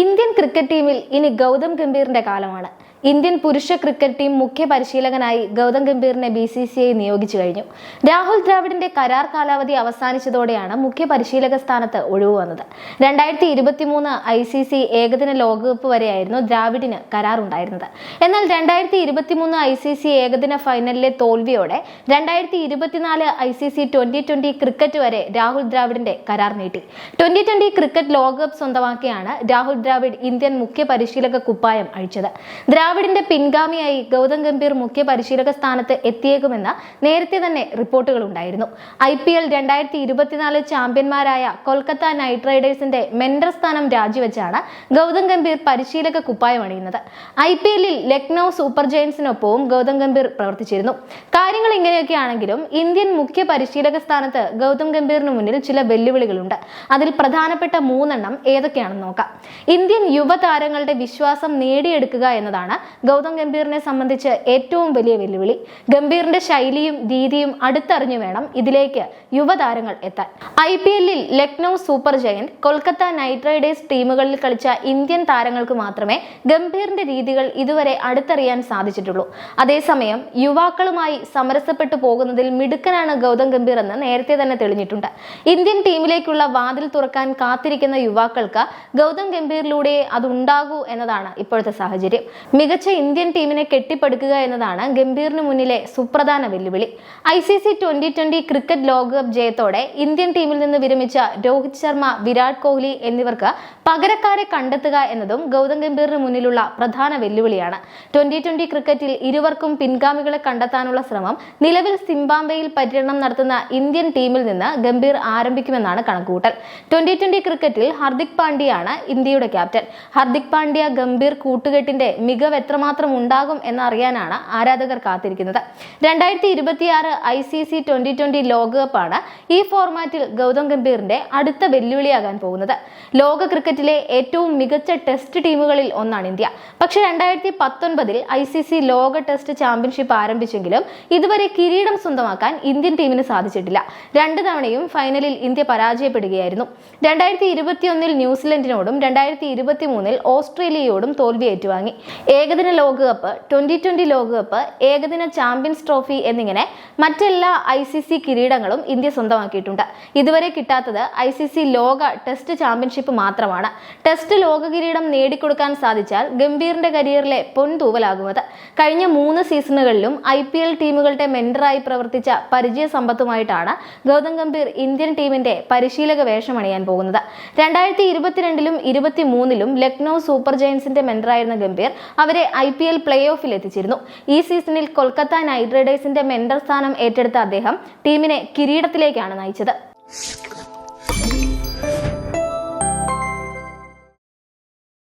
Indian cricket ടീമിൽ ഇനി ഗൗതം ഗംഭീറിന്റെ കാലമാണ്. ഇന്ത്യൻ പുരുഷ ക്രിക്കറ്റ് ടീം മുഖ്യ പരിശീലകനായി ഗൗതം ഗംഭീറിനെ BCCI നിയോഗിച്ചു കഴിഞ്ഞു. രാഹുൽ ദ്രാവിഡിന്റെ കരാർ കാലാവധി അവസാനിച്ചതോടെയാണ് മുഖ്യ പരിശീലക സ്ഥാനത്ത് ഒഴിവ് വന്നത്. 2023 ICC ഏകദിന ലോകകപ്പ് വരെയായിരുന്നു ദ്രാവിഡിന് കരാർ ഉണ്ടായിരുന്നത്. എന്നാൽ 2023 ICC ഏകദിന ഫൈനലിലെ തോൽവിയോടെ 2024 ICC T20 ക്രിക്കറ്റ് വരെ രാഹുൽ ദ്രാവിഡിന്റെ കരാർ നീട്ടി. T20 ക്രിക്കറ്റ് ലോകകപ്പ് സ്വന്തമാക്കിയാണ് രാഹുൽ ദ്രാവിഡ് ഇന്ത്യൻ മുഖ്യ പരിശീലക കുപ്പായം അഴിച്ചത്. ദ്രാവിഡിന്റെ പിൻഗാമിയായി ഗൗതം ഗംഭീർ മുഖ്യ പരിശീലക സ്ഥാനത്ത് എത്തിയേക്കുമെന്ന് നേരത്തെ തന്നെ റിപ്പോർട്ടുകൾ ഉണ്ടായിരുന്നു. IPL 2024 ചാമ്പ്യന്മാരായ കൊൽക്കത്ത നൈറ്റ് റൈഡേഴ്സിന്റെ മെന്റർ സ്ഥാനം രാജിവെച്ചാണ് ഗൗതം ഗംഭീർ പരിശീലക കുപ്പായം അണിയുന്നത്. IPL ലക്നൗ സൂപ്പർ ജയൻസിനൊപ്പവും ഗൗതം ഗംഭീർ പ്രവർത്തിച്ചിരുന്നു. കാര്യങ്ങൾ ഇങ്ങനെയൊക്കെയാണെങ്കിലും ഇന്ത്യൻ മുഖ്യ പരിശീലക സ്ഥാനത്ത് ഗൗതം ഗംഭീറിന് മുന്നിൽ ചില വെല്ലുവിളികളുണ്ട്. അതിൽ പ്രധാനപ്പെട്ട 3 ഏതൊക്കെയാണെന്ന് നോക്കാം. ഇന്ത്യൻ യുവതാരങ്ങളുടെ വിശ്വാസം നേടിയെടുക്കുക എന്നതാണ് ഗൗതം ഗംഭീറിനെ സംബന്ധിച്ച് ഏറ്റവും വലിയ വെല്ലുവിളി. ഗംഭീറിന്റെ ശൈലിയും രീതിയും അടുത്തറിഞ്ഞു വേണം ഇതിലേക്ക് യുവതാരങ്ങൾ എത്താൻ. IPL Lucknow super giant, Kolkata night Riders ടീമുകളിൽ കളിച്ച ഇന്ത്യൻ താരങ്ങൾക്ക് മാത്രമേ ഗംഭീറിന്റെ രീതികൾ ഇതുവരെ അടുത്തറിയാൻ സാധിച്ചിട്ടുള്ളൂ. അതേസമയം യുവാക്കളുമായി സമരസപ്പെട്ടു പോകുന്നതിൽ മിടുക്കനാണ് ഗൗതം ഗംഭീർ എന്ന് നേരത്തെ തന്നെ തെളിഞ്ഞിട്ടുണ്ട്. ഇന്ത്യൻ ടീമിലേക്കുള്ള വാതിൽ തുറക്കാൻ കാത്തിരിക്കുന്ന യുവാക്കൾക്ക് ഗൗതം ഗംഭീറിലൂടെ അതുണ്ടാകൂ എന്നതാണ് ഇപ്പോഴത്തെ സാഹചര്യം. മികച്ച ഇന്ത്യൻ ടീമിനെ കെട്ടിപ്പടുക്കുക എന്നതാണ് ഗംഭീറിന് മുന്നിലെ സുപ്രധാന വെല്ലുവിളി. ICC T20 ക്രിക്കറ്റ് ലോകകപ്പ് ജയത്തോടെ ഇന്ത്യൻ ടീമിൽ നിന്ന് വിരമിച്ച രോഹിത് ശർമ്മ, വിരാട് കോഹ്ലി എന്നിവർക്ക് പകരക്കാരെ കണ്ടെത്തുക എന്നതും ഗൗതം ഗംഭീറിന് മുന്നിലുള്ള പ്രധാന വെല്ലുവിളിയാണ്. T20 ക്രിക്കറ്റിൽ ഇരുവർക്കും പിൻഗാമികളെ കണ്ടെത്താനുള്ള ശ്രമം നിലവിൽ സിംബാബ്വേയിൽ പര്യടനം നടത്തുന്ന ഇന്ത്യൻ ടീമിൽ നിന്ന് ഗംഭീർ ആരംഭിക്കുമെന്നാണ് കണക്കുകൂട്ടൽ. T20 ക്രിക്കറ്റിൽ ഹർദിക് പാണ്ഡ്യയാണ് ഇന്ത്യയുടെ ക്യാപ്റ്റൻ. ഹർദിക് പാണ്ഡ്യ ഗംഭീർ കൂട്ടുകെട്ടിന്റെ മികവ് എത്രമാത്രം ഉണ്ടാകും എന്നറിയാനാണ് ആരാധകർ കാത്തിരിക്കുന്നത്. 2026 ICC T20 ലോകകപ്പാണ് ഈ ഫോർമാറ്റിൽ ഗൗതം ഗംഭീറിന്റെ അടുത്ത വെല്ലുവിളിയാകാൻ പോകുന്നത്. ലോക ക്രിക്കറ്റിലെ ഏറ്റവും മികച്ച ടെസ്റ്റ് ടീമുകളിൽ ഒന്നാണ് ഇന്ത്യ. പക്ഷേ 2019 ICC ലോക ടെസ്റ്റ് ചാമ്പ്യൻഷിപ്പ് ആരംഭിച്ചെങ്കിലും ഇതുവരെ കിരീടം സ്വന്തമാക്കാൻ ഇന്ത്യൻ ടീമിന് സാധിച്ചിട്ടില്ല. 2 തവണയും ഫൈനലിൽ ഇന്ത്യ പരാജയപ്പെടുകയായിരുന്നു. 2021 ന്യൂസിലൻഡിനോടും 2023 ഓസ്ട്രേലിയയോടും തോൽവി ഏറ്റുവാങ്ങി. ഏകദിന ലോകകപ്പ്, T20 ലോകകപ്പ്, ഏകദിന ചാമ്പ്യൻസ് ട്രോഫി എന്നിങ്ങനെ മറ്റെല്ലാ ICC കിരീടങ്ങളും ഇന്ത്യ സ്വന്തമാക്കിയിട്ടുണ്ട്. ഇതുവരെ കിട്ടാത്തത് ICC ലോക ടെസ്റ്റ് ചാമ്പ്യൻഷിപ്പ് മാത്രമാണ്. ടെസ്റ്റ് ലോക കിരീടം നേടിക്കൊടുക്കാൻ സാധിച്ചാൽ ഗംഭീറിന്റെ കരിയറിലെ പൊൻതൂവലാകുമത്. കഴിഞ്ഞ 3 സീസണുകളിലും IPL ടീമുകളുടെ മെന്ററായി പ്രവർത്തിച്ച പരിചയ സമ്പത്തുമായിട്ടാണ് ഗൗതം ഗംഭീർ ഇന്ത്യൻ ടീമിന്റെ പരിശീലക വേഷമണിയാൻ പോകുന്നത്. 2022 23 ലക്നൗ സൂപ്പർ ജയൻസിന്റെ മെന്ററായിരുന്ന ഗംഭീർ അവരെ IPL പ്ലേ ഓഫിൽ എത്തിച്ചിരുന്നു. ഈ സീസണിൽ കൊൽക്കത്ത നൈറ്റ് റൈഡേഴ്സിന്റെ മെന്റർ സ്ഥാനം ഏറ്റെടുത്ത അദ്ദേഹം ടീമിനെ കിരീടത്തിലേക്കാണ് നയിച്ചത്.